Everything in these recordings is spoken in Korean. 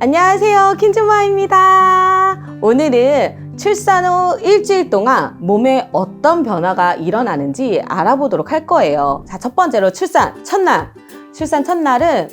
안녕하세요, 킨즈모아입니다. 오늘은 출산 후 일주일 동안 몸에 어떤 변화가 일어나는지 알아보도록 할 거예요. 자, 첫 번째로 출산 첫날. 출산 첫날은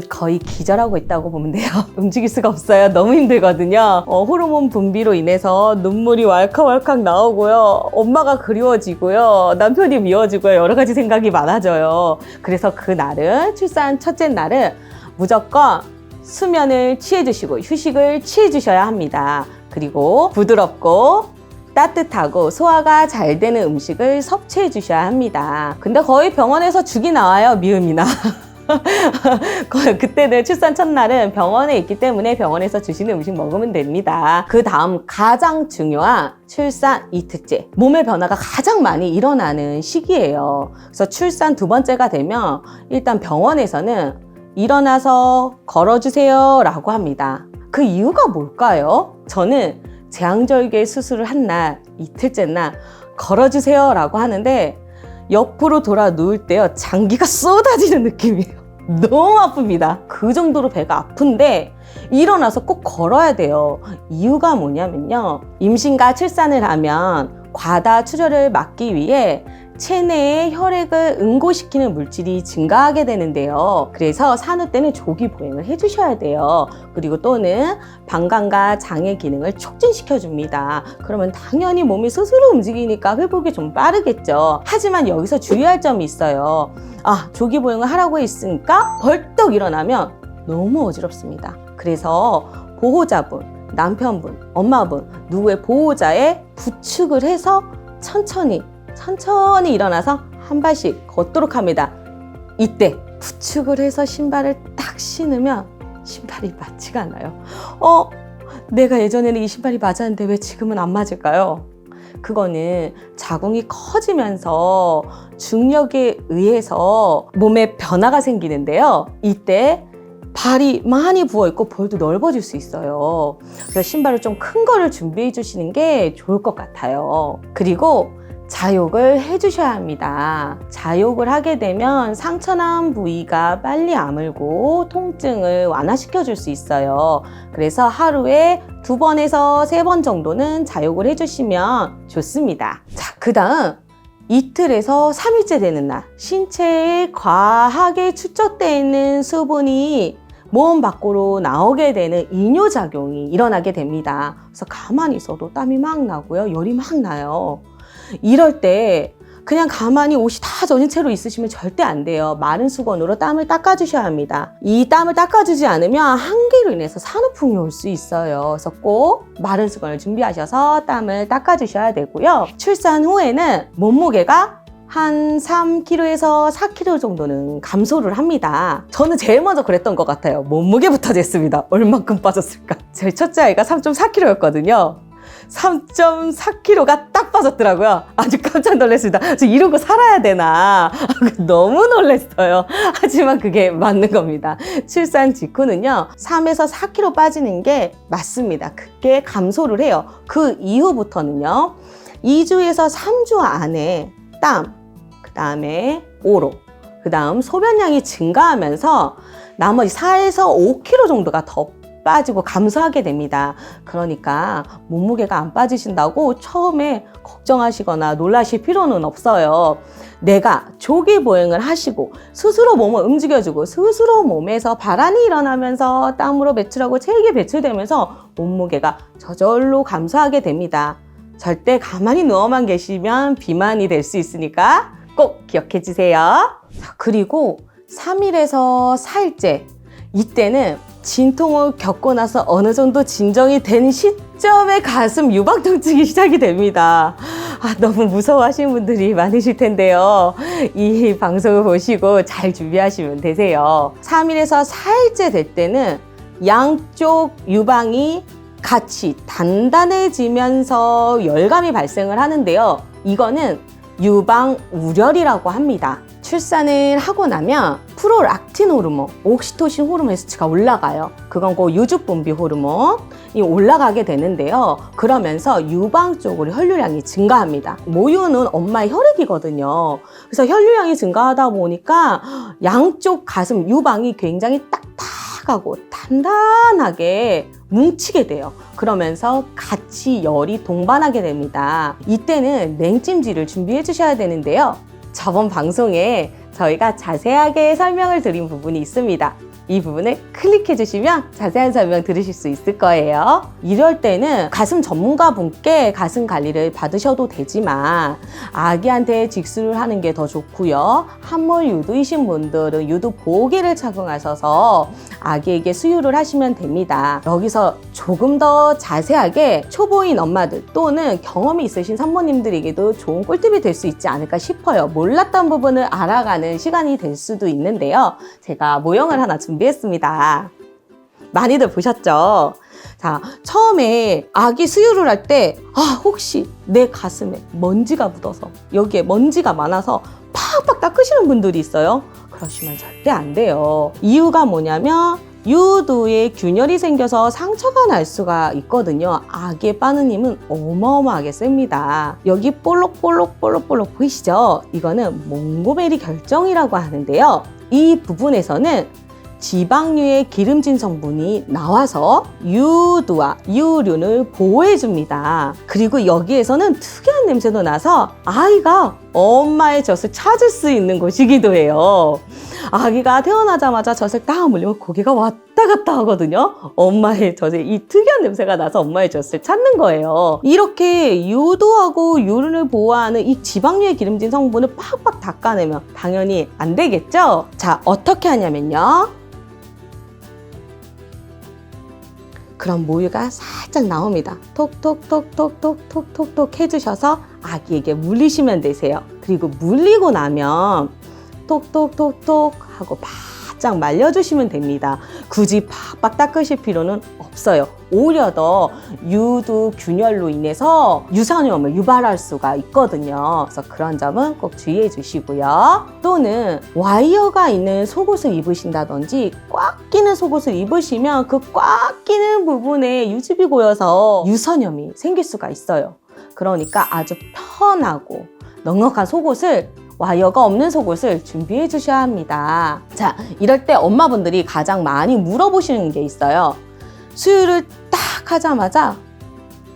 거의 기절하고 있다고 보면 돼요. 움직일 수가 없어요. 너무 힘들거든요. 호르몬 분비로 인해서 눈물이 왈칵왈칵 나오고요. 엄마가 그리워지고요. 남편이 미워지고요. 여러 가지 생각이 많아져요. 그래서 그날은, 출산 첫째 날은 무조건 수면을 취해주시고 휴식을 취해주셔야 합니다. 그리고 부드럽고 따뜻하고 소화가 잘 되는 음식을 섭취해 주셔야 합니다. 근데 거의 병원에서 죽이 나와요. 미음이나. 그때는 출산 첫날은 병원에 있기 때문에 병원에서 주시는 음식 먹으면 됩니다. 그 다음 가장 중요한 출산 이틀째. 몸의 변화가 가장 많이 일어나는 시기예요. 그래서 출산 두 번째가 되면 일단 병원에서는 일어나서 걸어주세요 라고 합니다. 그 이유가 뭘까요? 저는 제왕절개 수술을 한 날, 이틀째 날 걸어주세요 라고 하는데 옆으로 돌아 누울 때요, 장기가 쏟아지는 느낌이에요. 너무 아픕니다. 그 정도로 배가 아픈데 일어나서 꼭 걸어야 돼요. 이유가 뭐냐면요, 임신과 출산을 하면 과다 출혈을 막기 위해 체내에 혈액을 응고시키는 물질이 증가하게 되는데요. 그래서 산후 때는 조기 보행을 해주셔야 돼요. 그리고 또는 방광과 장의 기능을 촉진시켜 줍니다. 그러면 당연히 몸이 스스로 움직이니까 회복이 좀 빠르겠죠. 하지만 여기서 주의할 점이 있어요. 조기 보행을 하라고 했으니까 벌떡 일어나면 너무 어지럽습니다. 그래서 보호자분, 남편분, 엄마분, 누구의 보호자에 부축을 해서 천천히 일어나서 한 발씩 걷도록 합니다. 이때 부축을 해서 신발을 딱 신으면 신발이 맞지가 않아요. 내가 예전에는 이 신발이 맞았는데 왜 지금은 안 맞을까요? 그거는 자궁이 커지면서 중력에 의해서 몸에 변화가 생기는데요. 이때 발이 많이 부어있고 볼도 넓어질 수 있어요. 그래서 신발을 좀 큰 거를 준비해 주시는 게 좋을 것 같아요. 그리고 자욕을 해주셔야 합니다. 자욕을 하게 되면 상처난 부위가 빨리 아물고 통증을 완화시켜 줄 수 있어요. 그래서 하루에 2번에서 3번 정도는 자욕을 해주시면 좋습니다. 자, 그 다음 이틀에서 3일째 되는 날, 신체에 과하게 축적되어 있는 수분이 몸 밖으로 나오게 되는 이뇨작용이 일어나게 됩니다. 그래서 가만히 있어도 땀이 막 나고요, 열이 막 나요. 이럴 때 그냥 가만히 옷이 다 젖은 채로 있으시면 절대 안 돼요. 마른 수건으로 땀을 닦아주셔야 합니다. 이 땀을 닦아주지 않으면 한기로 인해서 산후풍이 올 수 있어요. 그래서 꼭 마른 수건을 준비하셔서 땀을 닦아주셔야 되고요. 출산 후에는 몸무게가 한 3kg에서 4kg 정도는 감소를 합니다. 저는 제일 먼저 그랬던 것 같아요. 몸무게부터 쟀습니다. 얼만큼 빠졌을까? 제 첫째 아이가 3.4kg였거든요. 3.4kg가 딱 빠졌더라고요. 아주 깜짝 놀랐습니다. 저 이러고 살아야 되나? 너무 놀랐어요. 하지만 그게 맞는 겁니다. 출산 직후는요, 3에서 4kg 빠지는 게 맞습니다. 그게 감소를 해요. 그 이후부터는요, 2주에서 3주 안에 땀, 그 다음에 오로, 그 다음 소변량이 증가하면서 나머지 4에서 5kg 정도가 더 빠지고 감소하게 됩니다. 그러니까 몸무게가 안 빠지신다고 처음에 걱정하시거나 놀라실 필요는 없어요. 내가 조기 보행을 하시고 스스로 몸을 움직여주고 스스로 몸에서 발안이 일어나면서 땀으로 배출하고 체액이 배출되면서 몸무게가 저절로 감소하게 됩니다. 절대 가만히 누워만 계시면 비만이 될 수 있으니까 꼭 기억해 주세요. 그리고 3일에서 4일째, 이때는 진통을 겪고 나서 어느 정도 진정이 된 시점에 가슴 유방 통증이 시작이 됩니다. 너무 무서워하시는 분들이 많으실 텐데요. 이 방송을 보시고 잘 준비하시면 되세요. 3일에서 4일째 될 때는 양쪽 유방이 같이 단단해지면서 열감이 발생을 하는데요. 이거는 유방우렬이라고 합니다. 출산을 하고 나면 프로락틴 호르몬, 옥시토신 호르몬의 수치가 올라가요. 그건 그 유죽 분비 호르몬이 올라가게 되는데요. 그러면서 유방 쪽으로 혈류량이 증가합니다. 모유는 엄마의 혈액이거든요. 그래서 혈류량이 증가하다 보니까 양쪽 가슴 유방이 굉장히 딱딱 하고 단단하게 뭉치게 돼요. 그러면서 같이 열이 동반하게 됩니다. 이때는 냉찜질을 준비해 주셔야 되는데요. 저번 방송에 저희가 자세하게 설명을 드린 부분이 있습니다. 이 부분을 클릭해 주시면 자세한 설명 들으실 수 있을 거예요. 이럴 때는 가슴 전문가 분께 가슴 관리를 받으셔도 되지만 아기한테 직수를 하는 게 더 좋고요. 함몰 유두이신 분들은 유두 보호기를 착용하셔서 아기에게 수유를 하시면 됩니다. 여기서 조금 더 자세하게 초보인 엄마들 또는 경험이 있으신 산모님들에게도 좋은 꿀팁이 될 수 있지 않을까 싶어요. 몰랐던 부분을 알아가는 시간이 될 수도 있는데요. 제가 모형을 하나 준비했습니다. 많이들 보셨죠? 자, 처음에 아기 수유를 할 때 혹시 내 가슴에 먼지가 묻어서 여기에 먼지가 많아서 팍팍 닦으시는 분들이 있어요. 그러시면 절대 안 돼요. 이유가 뭐냐면 유두에 균열이 생겨서 상처가 날 수가 있거든요. 아기의 바느님은 어마어마하게 셉니다. 여기 볼록볼록 보이시죠? 이거는 몽고메리 결정이라고 하는데요. 이 부분에서는 지방류의 기름진 성분이 나와서 유두와 유륜을 보호해줍니다. 그리고 여기에서는 특이한 냄새도 나서 아이가 엄마의 젖을 찾을 수 있는 곳이기도 해요. 아기가 태어나자마자 젖을 딱 물리면 고개가 왔다 갔다 하거든요. 엄마의 젖에 이 특이한 냄새가 나서 엄마의 젖을 찾는 거예요. 이렇게 유두하고 유륜을 보호하는 이 지방류의 기름진 성분을 팍팍 닦아내면 당연히 안 되겠죠? 자, 어떻게 하냐면요. 그런 모유가 살짝 나옵니다. 톡톡톡톡톡톡톡톡 해주셔서 아기에게 물리시면 되세요. 그리고 물리고 나면 톡톡톡톡 하고 바짝 말려주시면 됩니다. 굳이 팍팍 닦으실 필요는 없어요. 오히려 더 유두 균열로 인해서 유선염을 유발할 수가 있거든요. 그래서 그런 점은 꼭 주의해 주시고요. 또는 와이어가 있는 속옷을 입으신다든지 꽉 끼는 속옷을 입으시면 그 꽉 끼는 부분에 유즙이 고여서 유선염이 생길 수가 있어요. 그러니까 아주 편하고 넉넉한 속옷을 와이어가 없는 속옷을 준비해 주셔야 합니다. 자, 이럴 때 엄마분들이 가장 많이 물어보시는 게 있어요. 수유를 딱 하자마자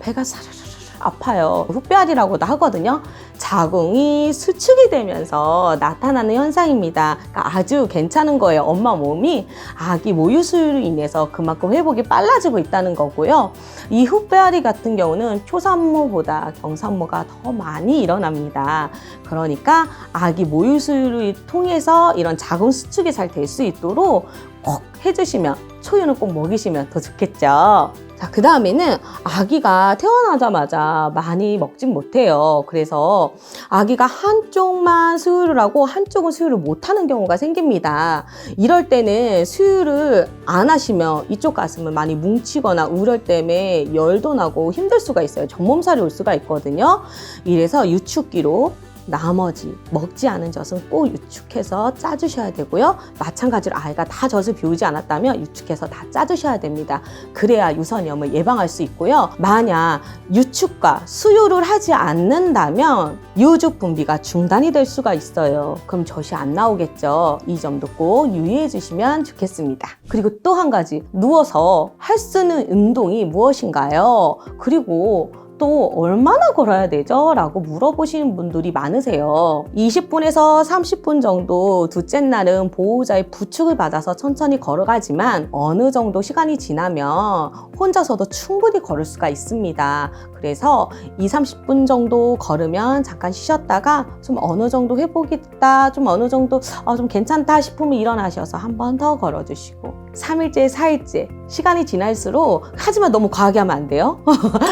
배가 사르르르 아파요. 훗배알이라고도 하거든요. 자궁이 수축이 되면서 나타나는 현상입니다. 그러니까 아주 괜찮은 거예요. 엄마 몸이 아기 모유 수유로 인해서 그만큼 회복이 빨라지고 있다는 거고요. 이 훗배알이 같은 경우는 초산모보다 경산모가 더 많이 일어납니다. 그러니까 아기 모유 수유를 통해서 이런 자궁 수축이 잘 될 수 있도록 꼭 해주시면, 초유는 꼭 먹이시면 더 좋겠죠. 자, 그 다음에는 아기가 태어나자마자 많이 먹진 못해요. 그래서 아기가 한쪽만 수유를 하고 한쪽은 수유를 못하는 경우가 생깁니다. 이럴 때는 수유를 안 하시면 이쪽 가슴은 많이 뭉치거나 우열 때문에 열도 나고 힘들 수가 있어요. 전몸살이 올 수가 있거든요. 이래서 유축기로 나머지 먹지 않은 젖은 꼭 유축해서 짜주셔야 되고요. 마찬가지로 아이가 다 젖을 비우지 않았다면 유축해서 다 짜주셔야 됩니다. 그래야 유선염을 예방할 수 있고요. 만약 유축과 수유를 하지 않는다면 유죽 분비가 중단이 될 수가 있어요. 그럼 젖이 안 나오겠죠. 이 점도 꼭 유의해 주시면 좋겠습니다. 그리고 또 한 가지, 누워서 할 수 있는 운동이 무엇인가요? 그리고 또 얼마나 걸어야 되죠? 라고 물어보시는 분들이 많으세요. 20분에서 30분 정도 둘째 날은 보호자의 부축을 받아서 천천히 걸어가지만 어느 정도 시간이 지나면 혼자서도 충분히 걸을 수가 있습니다. 그래서 20-30분 정도 걸으면 잠깐 쉬셨다가 좀 어느 정도 회복이 됐다, 좀 어느 정도 좀 괜찮다 싶으면 일어나셔서 한 번 더 걸어주시고 3일째, 4일째 시간이 지날수록, 하지만 너무 과하게 하면 안 돼요.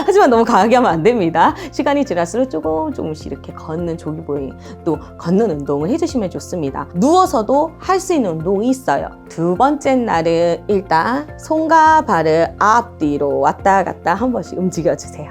하지만 너무 과하게 하면 안 됩니다. 시간이 지날수록 조금씩 이렇게 걷는 조기보행, 또 걷는 운동을 해주시면 좋습니다. 누워서도 할 수 있는 운동이 있어요. 두 번째 날은 일단 손과 발을 앞뒤로 왔다 갔다 한 번씩 움직여주세요.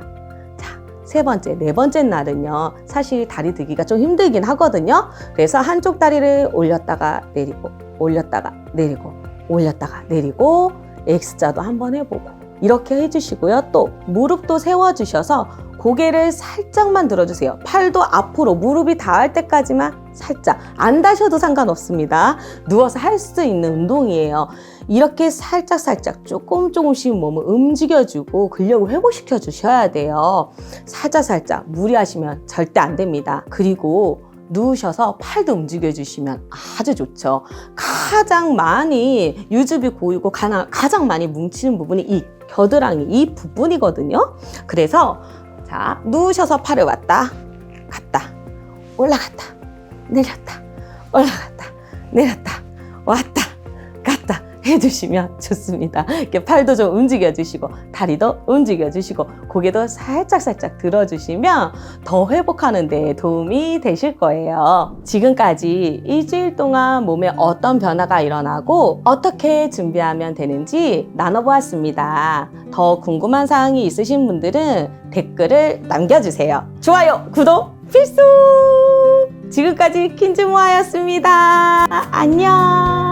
자, 세 번째, 네 번째 날은요, 사실 다리 들기가 좀 힘들긴 하거든요. 그래서 한쪽 다리를 올렸다가 내리고, 올렸다가 내리고, 올렸다가 내리고, X자도 한번 해보고 이렇게 해주시고요. 또 무릎도 세워주셔서 고개를 살짝만 들어주세요. 팔도 앞으로 무릎이 닿을 때까지만 살짝. 안 닿으셔도 상관없습니다. 누워서 할 수 있는 운동이에요. 이렇게 살짝 조금씩 몸을 움직여주고 근력을 회복시켜 주셔야 돼요. 살짝 무리하시면 절대 안 됩니다. 그리고 누우셔서 팔도 움직여 주시면 아주 좋죠. 가장 많이 유즙이 고이고 가장 많이 뭉치는 부분이 이 겨드랑이 이 부분이거든요. 그래서 자, 누우셔서 팔을 왔다 갔다 올라갔다 내렸다 올라갔다 내렸다 왔다 갔다 해주시면 좋습니다. 이렇게 팔도 좀 움직여주시고 다리도 움직여주시고 고개도 살짝 들어주시면 더 회복하는 데 도움이 되실 거예요. 지금까지 일주일 동안 몸에 어떤 변화가 일어나고 어떻게 준비하면 되는지 나눠보았습니다. 더 궁금한 사항이 있으신 분들은 댓글을 남겨주세요. 좋아요, 구독 필수! 지금까지 킨즈모아였습니다. 안녕!